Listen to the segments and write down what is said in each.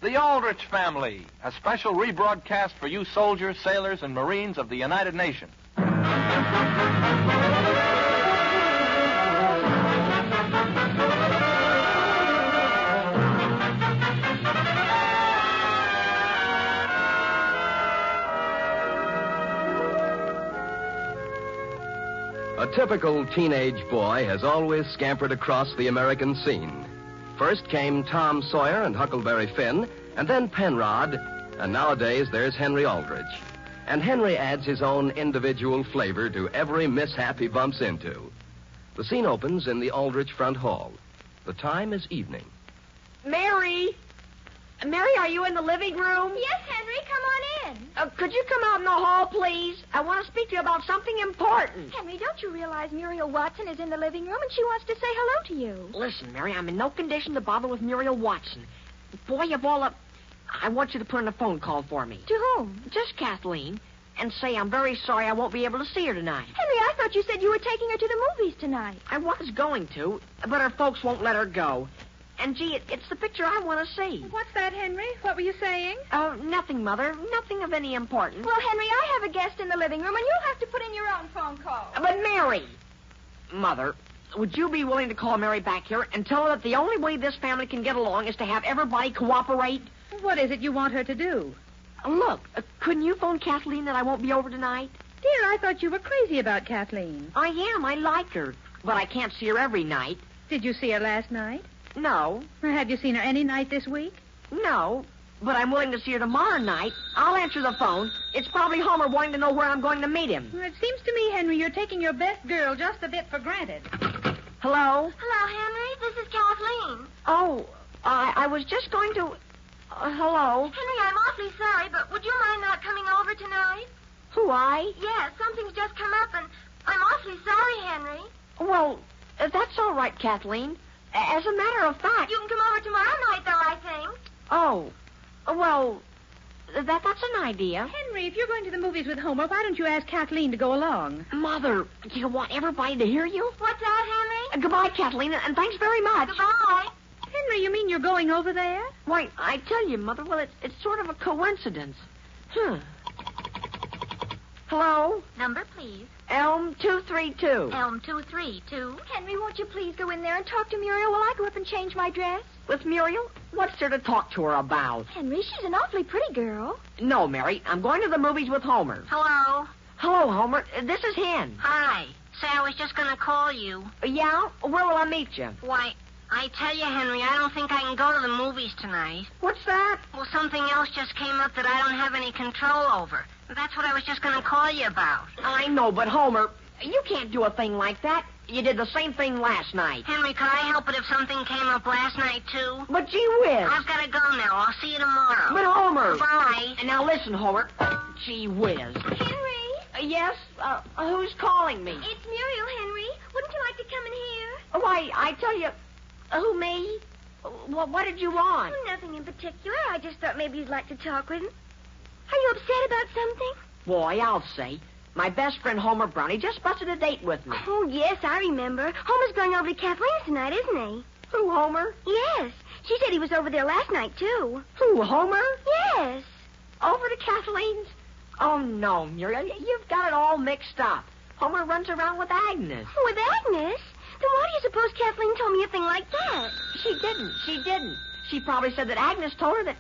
The Aldrich Family, a special rebroadcast for you soldiers, sailors, and Marines of the United Nations. A typical teenage boy has always scampered across the American scene. First came Tom Sawyer and Huckleberry Finn, and then Penrod, and nowadays there's Henry Aldrich. And Henry adds his own individual flavor to every mishap he bumps into. The scene opens in the Aldrich front hall. The time is evening. Mary! Mary, are you in the living room? Yes, Henry, come on in. Could you come out in the hall, please? I want to speak to you about something important. Henry, don't you realize Muriel Watson is in the living room and she wants to say hello to you? Listen, Mary, I'm in no condition to bother with Muriel Watson. Boy, of all I want you to put in a phone call for me. To whom? Just Kathleen. And say I'm very sorry I won't be able to see her tonight. Henry, I thought you said you were taking her to the movies tonight. I was going to, but her folks won't let her go. And, gee, it's the picture I want to see. What's that, Henry? What were you saying? Oh, nothing, Mother. Nothing of any importance. Well, Henry, I have a guest in the living room, and you'll have to put in your own phone call. But, Mary! Mother, would you be willing to call Mary back here and tell her that the only way this family can get along is to have everybody cooperate? What is it you want her to do? Look, couldn't you phone Kathleen that I won't be over tonight? Dear, I thought you were crazy about Kathleen. I am. I like her. But I can't see her every night. Did you see her last night? No. Or have you seen her any night this week? No. But I'm willing to see her tomorrow night. I'll answer the phone. It's probably Homer wanting to know where I'm going to meet him. Well, it seems to me, Henry, you're taking your best girl just a bit for granted. Hello? Hello, Henry. This is Kathleen. Oh, I was just going to... hello? Henry, I'm awfully sorry, but would you mind not coming over tonight? Who, I? Yes, something's just come up, and I'm awfully sorry, Henry. Well, that's all right, Kathleen. As a matter of fact... You can come over tomorrow night, though, I think. Oh, well, that's an idea. Henry, if you're going to the movies with Homer, why don't you ask Kathleen to go along? Mother, do you want everybody to hear you? What's that, Henry? Goodbye, Kathleen, and thanks very much. Goodbye. Henry, you mean you're going over there? Why, I tell you, Mother, well, it's sort of a coincidence. Hello? Number, please. Elm 232. Elm 232. Henry, won't you please go in there and talk to Muriel while I go up and change my dress? With Muriel? What's there to talk to her about? Henry, she's an awfully pretty girl. No, Mary. I'm going to the movies with Homer. Hello. Hello, Homer. This is Hen. Hi. Say, I was just going to call you. Yeah? Where will I meet you? Why, I tell you, Henry, I don't think I can go to the movies tonight. What's that? Well, something else just came up that I don't have any control over. That's what I was just going to call you about. I know, but Homer, you can't do a thing like that. You did the same thing last night. Henry, could I help it if something came up last night, too? But gee whiz. I've got to go now. I'll see you tomorrow. But Homer. Bye. And now listen, Homer. Gee whiz. Henry? Yes? Who's calling me? It's Muriel, Henry. Wouldn't you like to come in here? Why, I tell you... Who, me? What did you want? Oh, nothing in particular. I just thought maybe you'd like to talk with him. Are you upset about something? Boy, I'll say. My best friend Homer Brownie just busted a date with me. Oh, yes, I remember. Homer's going over to Kathleen's tonight, isn't he? Who, Homer? Yes. She said he was over there last night, too. Who, Homer? Yes. Over to Kathleen's? Oh, no, Muriel. You've got it all mixed up. Homer runs around with Agnes. With Agnes? Then why do you suppose Kathleen told me a thing like that? She didn't. She probably said that Agnes told her that...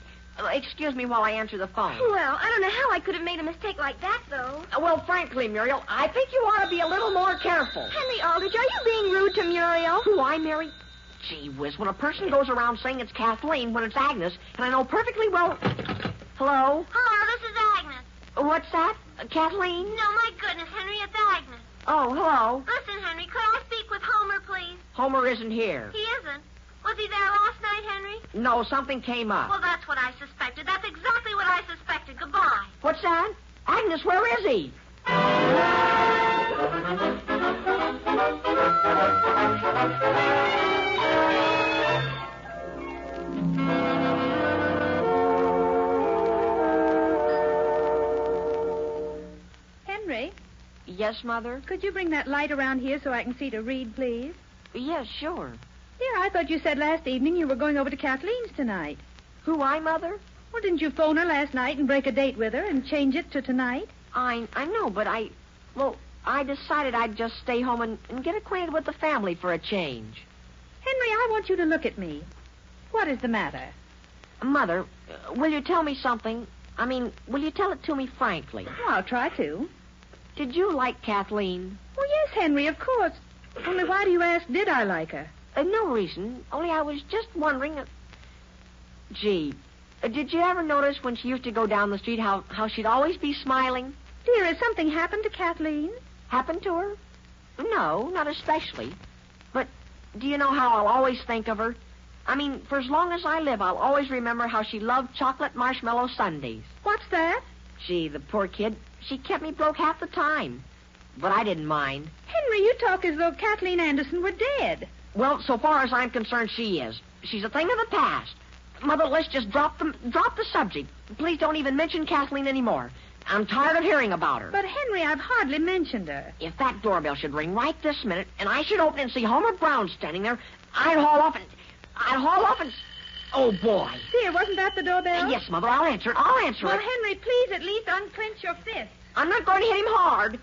excuse me while I answer the phone. Well, I don't know how I could have made a mistake like that, though. Well, frankly, Muriel, I think you ought to be a little more careful. Henry Aldrich, are you being rude to Muriel? Who, I, Mary? Gee whiz, when a person goes around saying it's Kathleen when it's Agnes, and I know perfectly well... Hello? Hello, this is Agnes. What's that? Kathleen? No, my goodness, Henry, it's Agnes. Oh, hello. Listen, Henry, could I speak with Homer, please? Homer isn't here. He isn't. Was he there last night, Henry? No, something came up. Well, that's what I suspected. That's exactly what I suspected. Goodbye. What's that? Agnes, where is he? Henry? Yes, Mother? Could you bring that light around here so I can see to read, please? Yes, sure. Dear, I thought you said last evening you were going over to Kathleen's tonight. Who, I, Mother? Well, didn't you phone her last night and break a date with her and change it to tonight? I know, but I decided I'd just stay home and get acquainted with the family for a change. Henry, I want you to look at me. What is the matter? Mother, will you tell me something? I mean, will you tell it to me frankly? Oh, I'll try to. Did you like Kathleen? Well, yes, Henry, of course. Only why do you ask, did I like her? No reason. Only I was just wondering. Gee, did you ever notice when she used to go down the street how she'd always be smiling? Dear, has something happened to Kathleen? Happened to her? No, not especially. But do you know how I'll always think of her? I mean, for as long as I live, I'll always remember how she loved chocolate marshmallow sundaes. What's that? Gee, the poor kid, she kept me broke half the time. But I didn't mind. Henry, you talk as though Kathleen Anderson were dead. Well, so far as I'm concerned, she is. She's a thing of the past. Mother, let's just drop the subject. Please don't even mention Kathleen anymore. I'm tired of hearing about her. But, Henry, I've hardly mentioned her. If that doorbell should ring right this minute, and I should open and see Homer Brown standing there, I'd haul off and... Oh, boy. Dear, wasn't that the doorbell? Yes, Mother, I'll answer it. Well, Henry, please at least unclench your fist. I'm not going to hit him hard.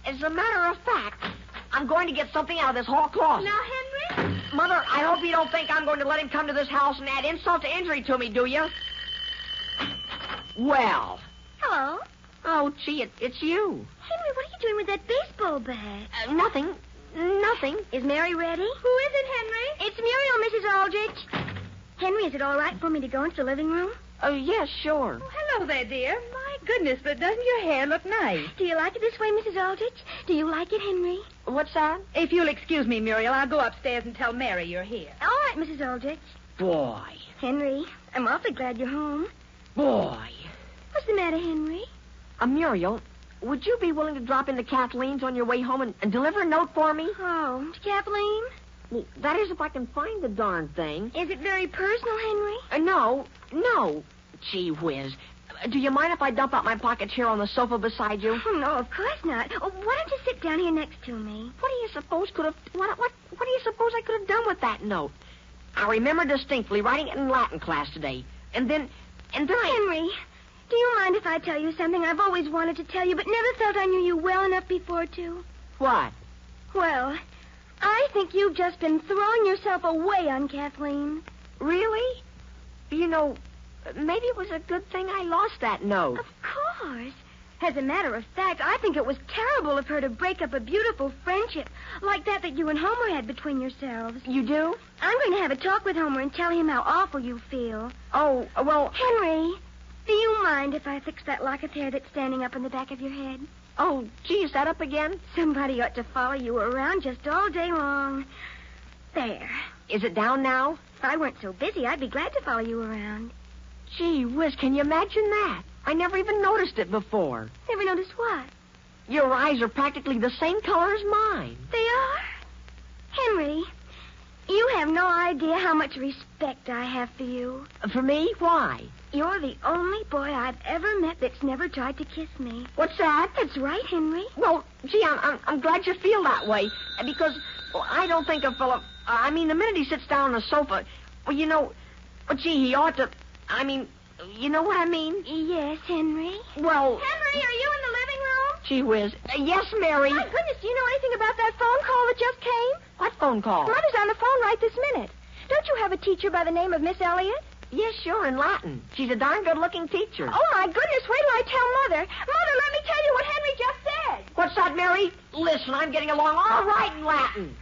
As a matter of fact, I'm going to get something out of this hall closet. Now, Henry? Mother, I hope you don't think I'm going to let him come to this house and add insult to injury to me, do you? Well. Hello. Oh, gee, it's you. Henry, what are you doing with that baseball bat? Nothing. Is Mary ready? Who is it, Henry? It's Muriel, Mrs. Aldrich. Henry, is it all right for me to go into the living room? Oh, yes, sure. Oh, hello there, dear. My goodness, but doesn't your hair look nice? Do you like it this way, Mrs. Aldrich? Do you like it, Henry? What's that? If you'll excuse me, Muriel, I'll go upstairs and tell Mary you're here. All right, Mrs. Aldrich. Boy. Henry, I'm awfully glad you're home. Boy. What's the matter, Henry? Muriel, would you be willing to drop into Kathleen's on your way home and deliver a note for me? Oh, to Kathleen? Well, that is, if I can find the darn thing. Is it very personal, Henry? No. Gee whiz. Do you mind if I dump out my pockets here on the sofa beside you? Oh, no, of course not. Oh, why don't you sit down here next to me? What do you suppose I could have done with that note? I remember distinctly writing it in Latin class today. And then Henry, do you mind if I tell you something I've always wanted to tell you, but never felt I knew you well enough before to? What? Well, I think you've just been throwing yourself away on Kathleen. Really? You know, maybe it was a good thing I lost that note. Of course. As a matter of fact, I think it was terrible of her to break up a beautiful friendship like that you and Homer had between yourselves. You do? I'm going to have a talk with Homer and tell him how awful you feel. Oh, well... Henry, do you mind if I fix that lock of hair that's standing up in the back of your head? Oh, gee, is that up again? Somebody ought to follow you around just all day long. There. Is it down now? If I weren't so busy, I'd be glad to follow you around. Gee whiz, can you imagine that? I never even noticed it before. Never noticed what? Your eyes are practically the same color as mine. They are? Henry, you have no idea how much respect I have for you. For me? Why? You're the only boy I've ever met that's never tried to kiss me. What's that? That's right, Henry. Well, gee, I'm glad you feel that way. Because, well, I don't think a fella... the minute he sits down on the sofa... Well, you know... Well, gee, he ought to... you know what I mean? Yes, Henry. Well... Henry, are you in the living room? Gee whiz. Yes, Mary. My goodness, do you know anything about that phone call that just came? What phone call? Mother's on the phone right this minute. Don't you have a teacher by the name of Miss Elliott? Yes, sure, in Latin. She's a darn good-looking teacher. Oh, my goodness, wait till I tell Mother. Mother, let me tell you what Henry just said. What's that, Mary? Listen, I'm getting along all right in Latin.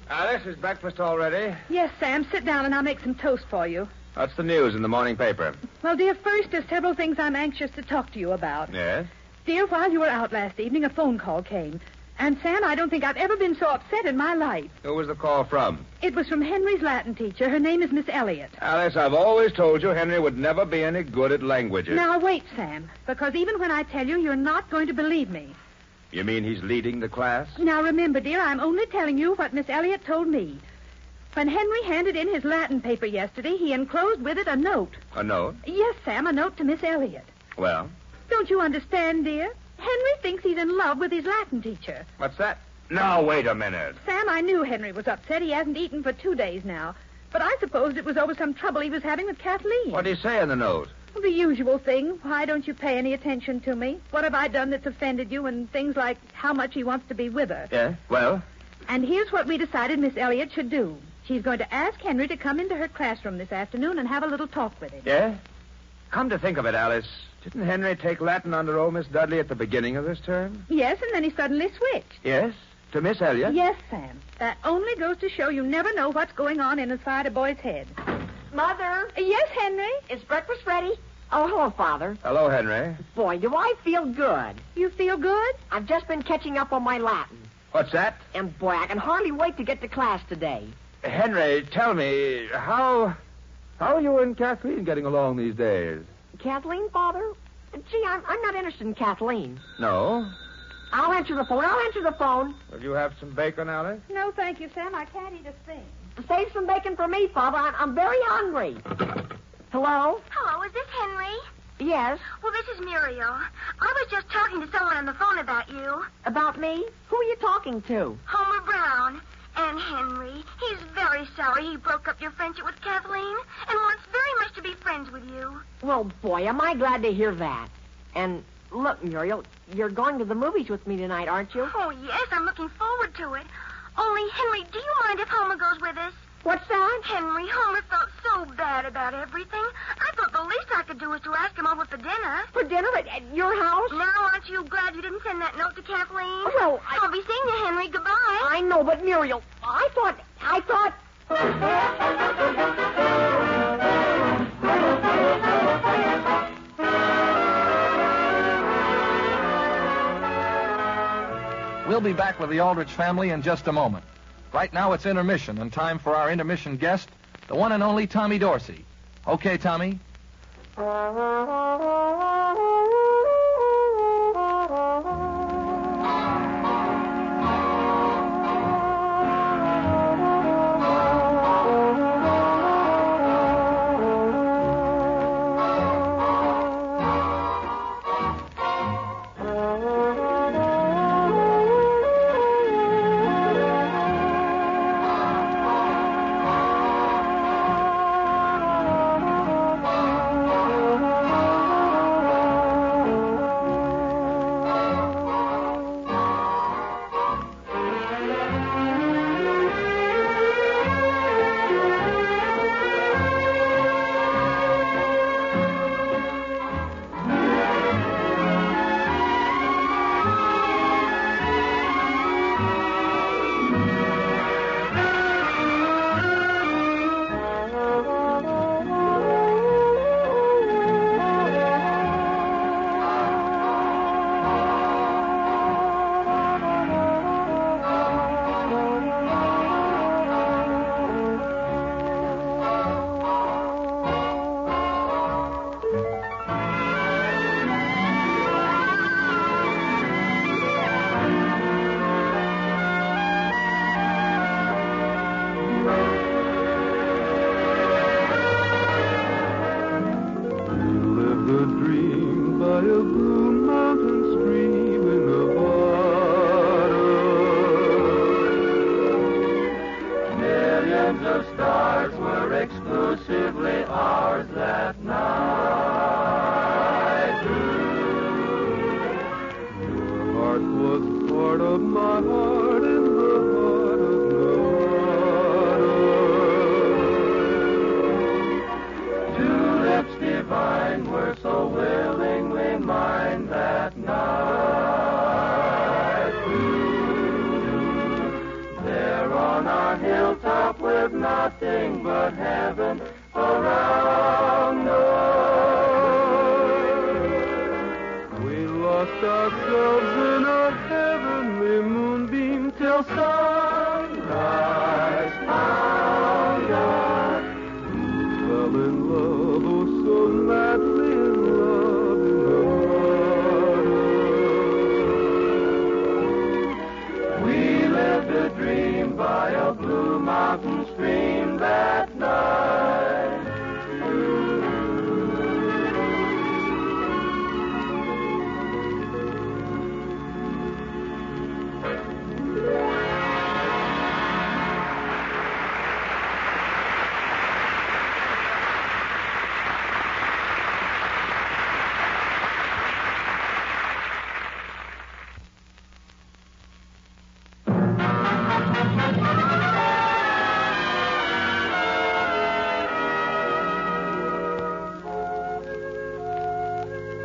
Alice, is breakfast all ready? Yes, Sam, sit down and I'll make some toast for you. What's the news in the morning paper? Well, dear, first, there's several things I'm anxious to talk to you about. Yes? Dear, while you were out last evening, a phone call came. And, Sam, I don't think I've ever been so upset in my life. Who was the call from? It was from Henry's Latin teacher. Her name is Miss Elliott. Alice, I've always told you Henry would never be any good at languages. Now, wait, Sam, because even when I tell you, you're not going to believe me. You mean he's leading the class? Now, remember, dear, I'm only telling you what Miss Elliott told me. When Henry handed in his Latin paper yesterday, he enclosed with it a note. A note? Yes, Sam, a note to Miss Elliott. Well? Don't you understand, dear? Henry thinks he's in love with his Latin teacher. What's that? Now, wait a minute. Sam, I knew Henry was upset. He hasn't eaten for 2 days now. But I supposed it was over some trouble he was having with Kathleen. What did he say in the note? Well, the usual thing. Why don't you pay any attention to me? What have I done that's offended you? And things like how much he wants to be with her. Yeah? Well? And here's what we decided Miss Elliott should do. She's going to ask Henry to come into her classroom this afternoon and have a little talk with him. Yeah? Come to think of it, Alice, didn't Henry take Latin under old Miss Dudley at the beginning of this term? Yes, and then he suddenly switched. Yes? To Miss Elliott? Yes, Sam. That only goes to show you never know what's going on inside a boy's head. Mother, Yes, Henry? is breakfast ready? Oh, hello, Father. Hello, Henry. Boy, do I feel good. You feel good? I've just been catching up on my Latin. What's that? And, boy, I can hardly wait to get to class today. Henry, tell me, how are you and Kathleen getting along these days? Kathleen, Father? Gee, I'm not interested in Kathleen. No? I'll answer the phone. Will you have some bacon, Alice? No, thank you, Sam. I can't eat a thing. Save some bacon for me, Father. I'm very hungry. Hello? Hello, is this Henry? Yes. Well, this is Muriel. I was just talking to someone on the phone about you. About me? Who are you talking to? Homer Brown. And Henry, he's very sorry he broke up your friendship with Kathleen and wants very much to be friends with you. Well, boy, am I glad to hear that. And look, Muriel, you're going to the movies with me tonight, aren't you? Oh, yes, I'm looking forward to it. Only, Henry, do you mind if Homer goes with us? What's that? Henry, Homer felt so bad about everything. I thought the least I could do was to ask him over for dinner. For dinner at your house? Now, aren't you glad you didn't send that note to Kathleen? Well, I'll be seeing you, Henry. Goodbye. I know, but Muriel, I thought... We'll be back with the Aldrich family in just a moment. Right now it's intermission and time for our intermission guest, the one and only Tommy Dorsey. Okay, Tommy? By a blue mountain stream.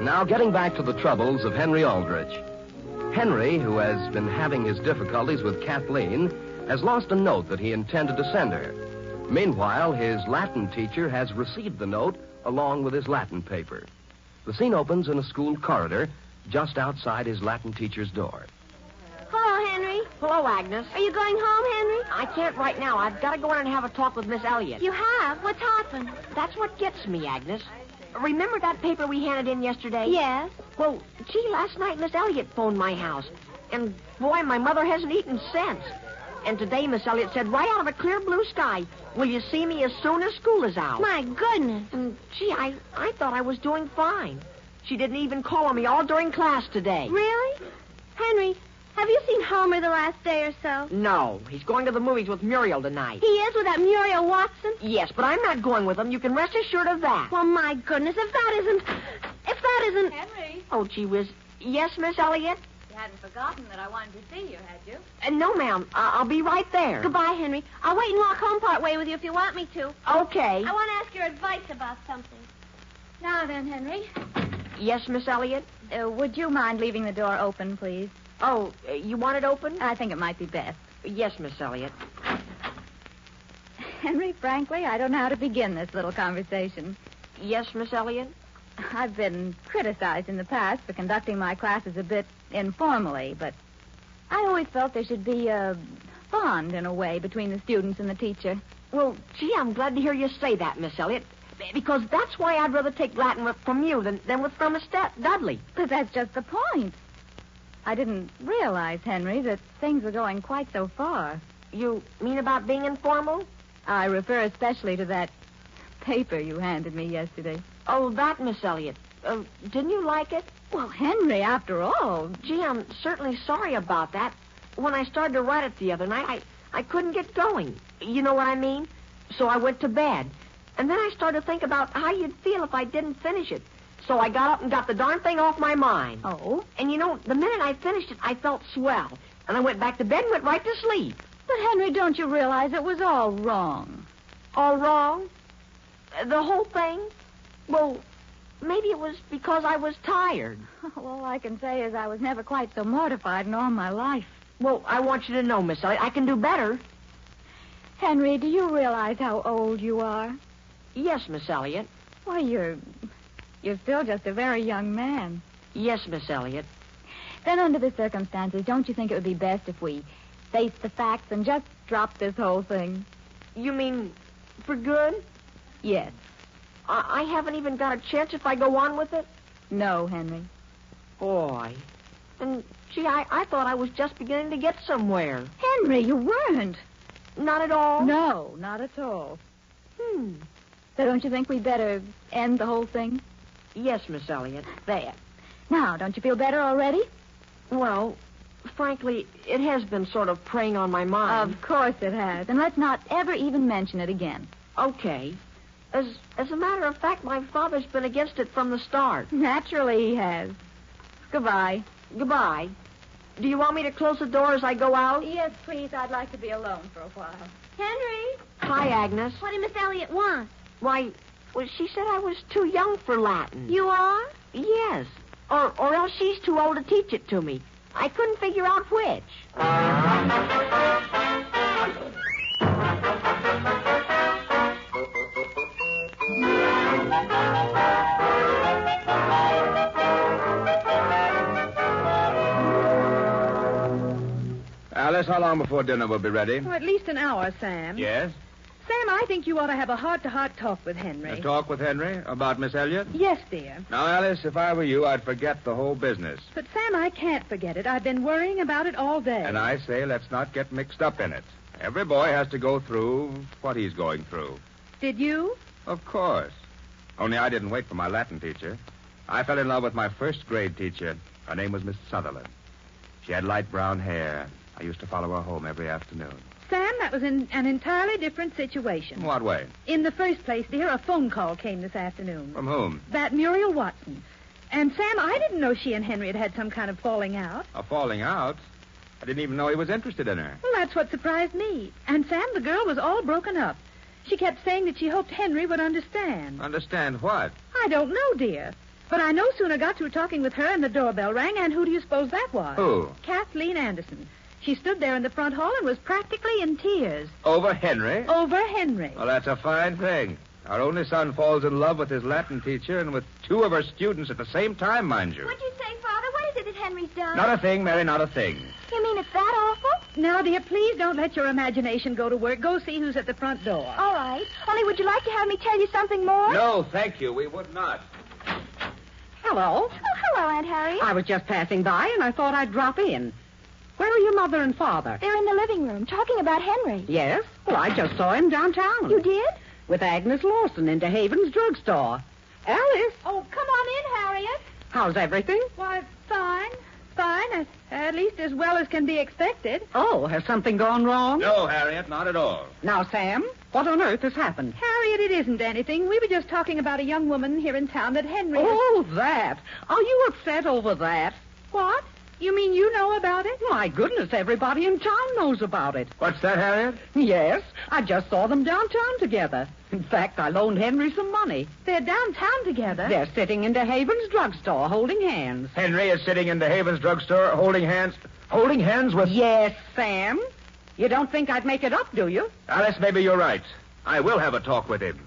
Now, getting back to the troubles of Henry Aldrich. Henry, who has been having his difficulties with Kathleen, has lost a note that he intended to send her. Meanwhile, his Latin teacher has received the note along with his Latin paper. The scene opens in a school corridor just outside his Latin teacher's door. Hello, Henry. Hello, Agnes. Are you going home, Henry? I can't right now. I've got to go in and have a talk with Miss Elliott. You have? What's happened? That's what gets me, Agnes. Remember that paper we handed in yesterday? Yes. Well, gee, last night Miss Elliott phoned my house. And, boy, my mother hasn't eaten since. And today Miss Elliott said, right out of a clear blue sky, will you see me as soon as school is out? My goodness. And, gee, I thought I was doing fine. She didn't even call on me all during class today. Really? Henry, have you seen Homer the last day or so? No, he's going to the movies with Muriel tonight. He is with that Muriel Watson? Yes, but I'm not going with him. You can rest assured of that. Well, my goodness, if that isn't... Henry, Oh, gee whiz. Yes, Miss Elliott? you hadn't forgotten that I wanted to see you, had you? No, ma'am. I'll be right there. Goodbye, Henry. I'll wait and walk home part way with you if you want me to. Okay. I want to ask your advice about something. Now then, Henry, Yes, Miss Elliott? would you mind leaving the door open, please? Oh, you want it open? I think it might be best. Yes, Miss Elliott. Henry, frankly, I don't know how to begin this little conversation. Yes, Miss Elliott? I've been criticized in the past for conducting my classes a bit informally, but I always felt there should be a bond, in a way, between the students and the teacher. Well, gee, I'm glad to hear you say that, Miss Elliott. Because that's why I'd rather take Latin from you than from Miss Dudley. But that's just the point. I didn't realize, Henry, that things were going quite so far. You mean about being informal? I refer especially to that paper you handed me yesterday. Oh, that, Miss Elliott. Didn't you like it? Well, Henry, after all... Gee, I'm certainly sorry about that. When I started to write it the other night, I couldn't get going. You know what I mean? So I went to bed. And then I started to think about how you'd feel if I didn't finish it. So I got up and got the darn thing off my mind. Oh? And, you know, the minute I finished it, I felt swell. And I went back to bed and went right to sleep. But, Henry, don't you realize it was all wrong? All wrong? The whole thing? Well, maybe it was because I was tired. All I can say is I was never quite so mortified in all my life. Well, I want you to know, Miss Elliott, I can do better. Henry, do you realize how old you are? Yes, Miss Elliott. Why, you're still just a very young man. Yes, Miss Elliott. Then under the circumstances, don't you think it would be best if we face the facts and just drop this whole thing? You mean for good? Yes. I haven't even got a chance if I go on with it? No, Henry. Boy. And, gee, I thought I was just beginning to get somewhere. Henry, you weren't. Not at all? No, not at all. So don't you think we'd better end the whole thing? Yes, Miss Elliott. There. Now, don't you feel better already? Well, frankly, it has been sort of preying on my mind. Of course it has. And let's not ever even mention it again. Okay. As a matter of fact, my father's been against it from the start. Naturally he has. Goodbye. Goodbye. Do you want me to close the door as I go out? Yes, please. I'd like to be alone for a while. Henry, Hi, Agnes. what did Miss Elliott want? Why, well, she said I was too young for Latin. You are? Yes. Or else she's too old to teach it to me. I couldn't figure out which. Alice, how long before dinner will be ready? At least an hour, Sam. Yes? Sam, I think you ought to have a heart-to-heart talk with Henry. A talk with Henry about Miss Elliott? Yes, dear. Now, Alice, if I were you, I'd forget the whole business. But, Sam, I can't forget it. I've been worrying about it all day. And I say let's not get mixed up in it. Every boy has to go through what he's going through. Did you? Of course. Only I didn't wait for my Latin teacher. I fell in love with my first grade teacher. Her name was Miss Sutherland. She had light brown hair. I used to follow her home every afternoon. Sam, that was an entirely different situation. In what way? In the first place, dear, a phone call came this afternoon. From whom? That Muriel Watson. And, Sam, I didn't know she and Henry had some kind of falling out. A falling out? I didn't even know he was interested in her. Well, that's what surprised me. And, Sam, the girl was all broken up. She kept saying that she hoped Henry would understand. Understand what? I don't know, dear. But I no sooner got through talking with her and the doorbell rang, and who do you suppose that was? Who? Kathleen Anderson. She stood there in the front hall and was practically in tears. Over Henry? Over Henry. Well, that's a fine thing. Our only son falls in love with his Latin teacher and with two of her students at the same time, mind you. What'd you say, Father? What is it that Henry's done? Not a thing, Mary, not a thing. You mean it's that awful? Now, dear, please don't let your imagination go to work. Go see who's at the front door. All right. Only would you like to have me tell you something more? No, thank you. We would not. Hello. Oh, hello, Aunt Harriet. I was just passing by, and I thought I'd drop in. Where are your mother and father? They're in the living room talking about Henry. Yes? Well, I just saw him downtown. You did? With Agnes Lawson into Haven's drugstore. Alice, Oh, come on in, Harriet. how's everything? Why, fine. Fine. At least as well as can be expected. Oh, has something gone wrong? No, Harriet, not at all. Now, Sam, what on earth has happened? Harriet, it isn't anything. We were just talking about a young woman here in town that Henry... Oh, that. Are you upset over that? What? You mean you know about it? My goodness, everybody in town knows about it. What's that, Harriet? Yes, I just saw them downtown together. In fact, I loaned Henry some money. They're downtown together. They're sitting in Haven's drugstore holding hands. Henry is sitting in the Haven's drugstore holding hands. Holding hands with... Yes, Sam. You don't think I'd make it up, do you? Alice, maybe you're right. I will have a talk with him.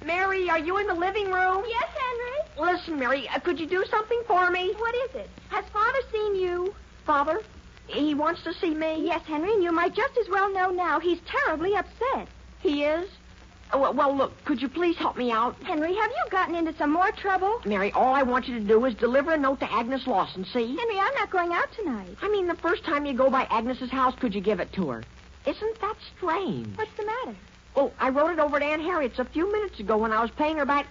Mary, are you in the living room? Yes, Henry. Listen, Mary, could you do something for me? What is it? Has Father seen you? Father, he wants to see me. Yes, Henry, and you might just as well know now. He's terribly upset. He is? Well, look, could you please help me out? Henry, have you gotten into some more trouble? Mary, all I want you to do is deliver a note to Agnes Lawson, see? Henry, I'm not going out tonight. I mean, the first time you go by Agnes's house, could you give it to her? Isn't that strange? What's the matter? Oh, I wrote it over to Aunt Harriet's a few minutes ago when I was paying her back.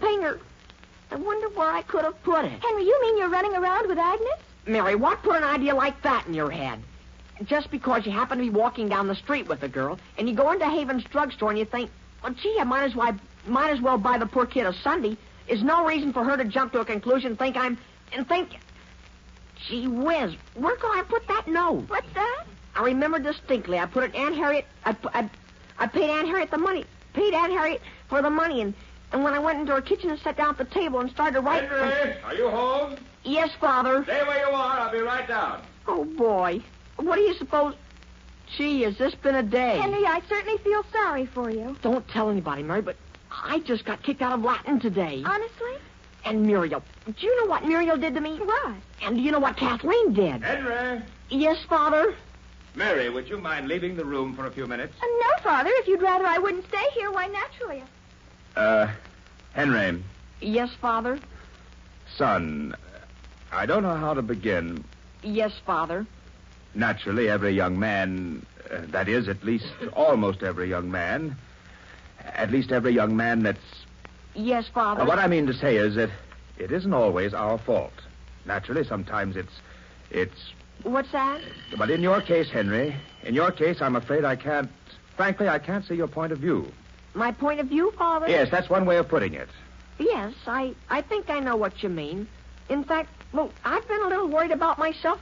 Paying her. I wonder where I could have put it. Henry, you mean you're running around with Agnes? Mary, what put an idea like that in your head? Just because you happen to be walking down the street with a girl, and you go into Haven's drugstore and you think, well, gee, I might as well buy the poor kid a Sunday, is no reason for her to jump to a conclusion and think, gee whiz, where could I put that note? What's that? I remember distinctly. I put it Aunt Harriet. I paid Aunt Harriet the money. Paid Aunt Harriet for the money, and when I went into her kitchen and sat down at the table and started to write... Henry, are you home? Yes, Father. Stay where you are. I'll be right down. Oh, boy. What do you suppose... Gee, has this been a day? Henry, I certainly feel sorry for you. Don't tell anybody, Mary, but I just got kicked out of Latin today. Honestly? And Muriel. Do you know what Muriel did to me? What? And do you know what Kathleen did? Henry. Yes, Father. Mary, would you mind leaving the room for a few minutes? No, Father. If you'd rather I wouldn't stay here, why, naturally. Henry. Yes, Father. Son, I don't know how to begin. Yes, Father. Naturally, every young man, that is, at least almost every young man, at least every young man that's... Yes, Father. What I mean to say is that it isn't always our fault. Naturally, sometimes it's... What's that? But in your case, Henry, in your case, I'm afraid I can't... Frankly, I can't see your point of view. My point of view, Father? Yes, that's one way of putting it. Yes, I think I know what you mean. In fact, well, I've been a little worried about myself.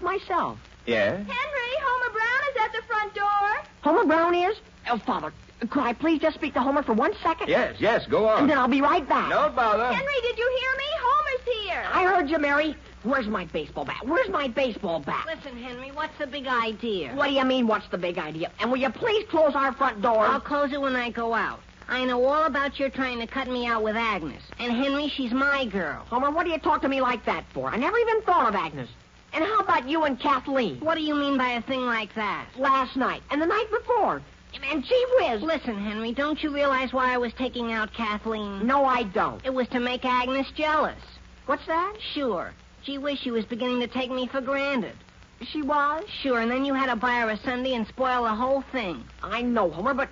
Yeah? Henry, Homer Brown is at the front door. Homer Brown is? Oh, Father, could I please just speak to Homer for 1 second? Yes, go on. And then I'll be right back. Don't bother. Henry, did you hear me? Homer's here. I heard you, Mary. Where's my baseball bat? Listen, Henry, what's the big idea? What do you mean, what's the big idea? And will you please close our front door? I'll close it when I go out. I know all about your trying to cut me out with Agnes. And, Henry, she's my girl. Homer, what do you talk to me like that for? I never even thought of Agnes. And how about you and Kathleen? What do you mean by a thing like that? Last night and the night before. And gee whiz. Listen, Henry, don't you realize why I was taking out Kathleen? No, I don't. It was to make Agnes jealous. What's that? Sure. Gee whiz, she was beginning to take me for granted. She was? Sure, and then you had to buy her a Sunday and spoil the whole thing. I know, Homer, but...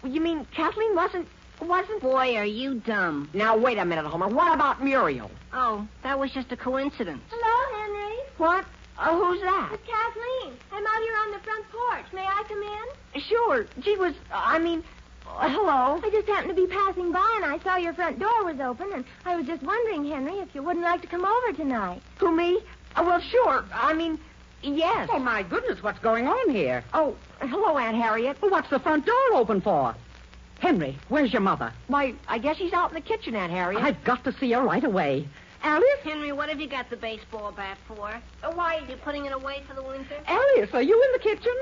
You mean Kathleen wasn't... Boy, are you dumb. Now, wait a minute, Homer. What about Muriel? Oh, that was just a coincidence. Hello, Henry. What? Who's that? It's Kathleen. I'm out here on the front porch. May I come in? Sure. Gee whiz, hello. I just happened to be passing by, and I saw your front door was open, and I was just wondering, Henry, if you wouldn't like to come over tonight. Who, me? Well, sure. Yes. Oh, my goodness, what's going on here? Oh, hello, Aunt Harriet. Well, what's the front door open for? Henry, where's your mother? Why, I guess she's out in the kitchen, Aunt Harriet. I've got to see her right away. Alice? Henry, what have you got the baseball bat for? Why? You putting it away for the winter? Alice, are you in the kitchen?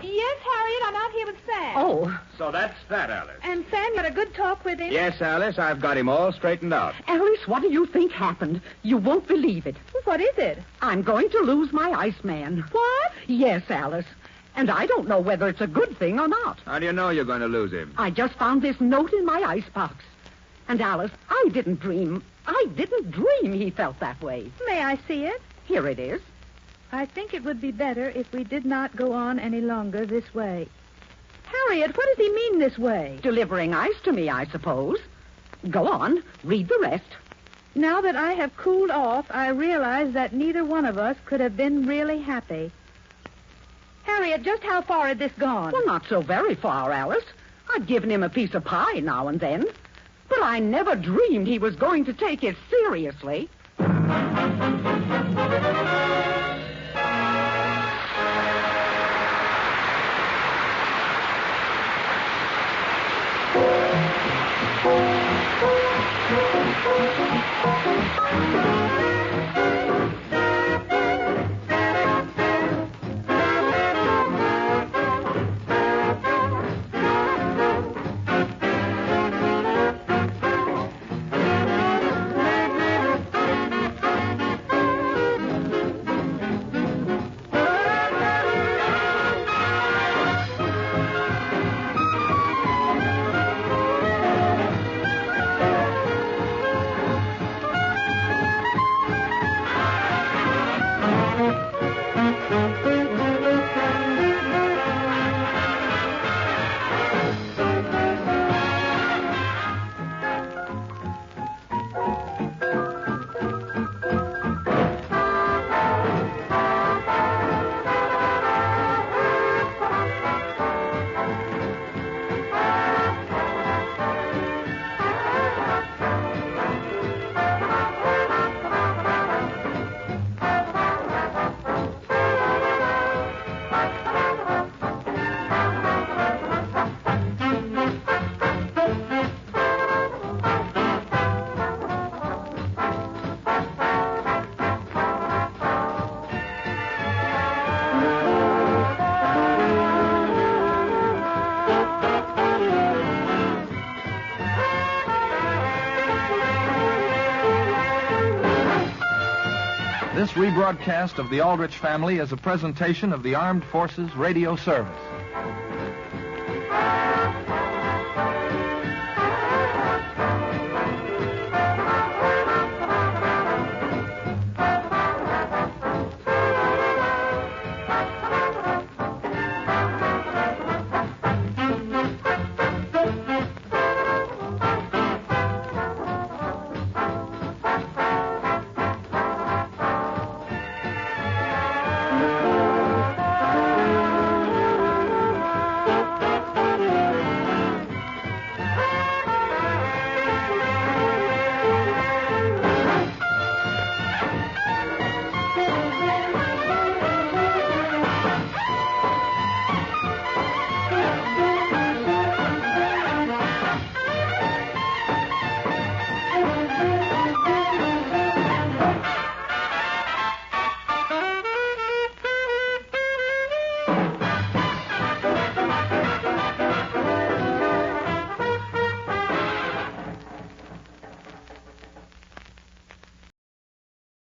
Yes, Harriet, I'm out here with Sam. Oh, So that's that, Alice. And Sam, you had a good talk with him? Yes, Alice, I've got him all straightened out. Alice, what do you think happened? You won't believe it. What is it? I'm going to lose my Iceman. What? Yes, Alice. And I don't know whether it's a good thing or not. How do you know you're going to lose him? I just found this note in my icebox. And, Alice, I didn't dream he felt that way. May I see it? Here it is. I think it would be better if we did not go on any longer this way. Harriet, what does he mean this way? Delivering ice to me, I suppose. Go on, read the rest. Now that I have cooled off, I realize that neither one of us could have been really happy. Harriet, just how far had this gone? Well, not so very far, Alice. I'd given him a piece of pie now and then. But I never dreamed he was going to take it seriously. This rebroadcast of the Aldrich Family is a presentation of the Armed Forces Radio Service.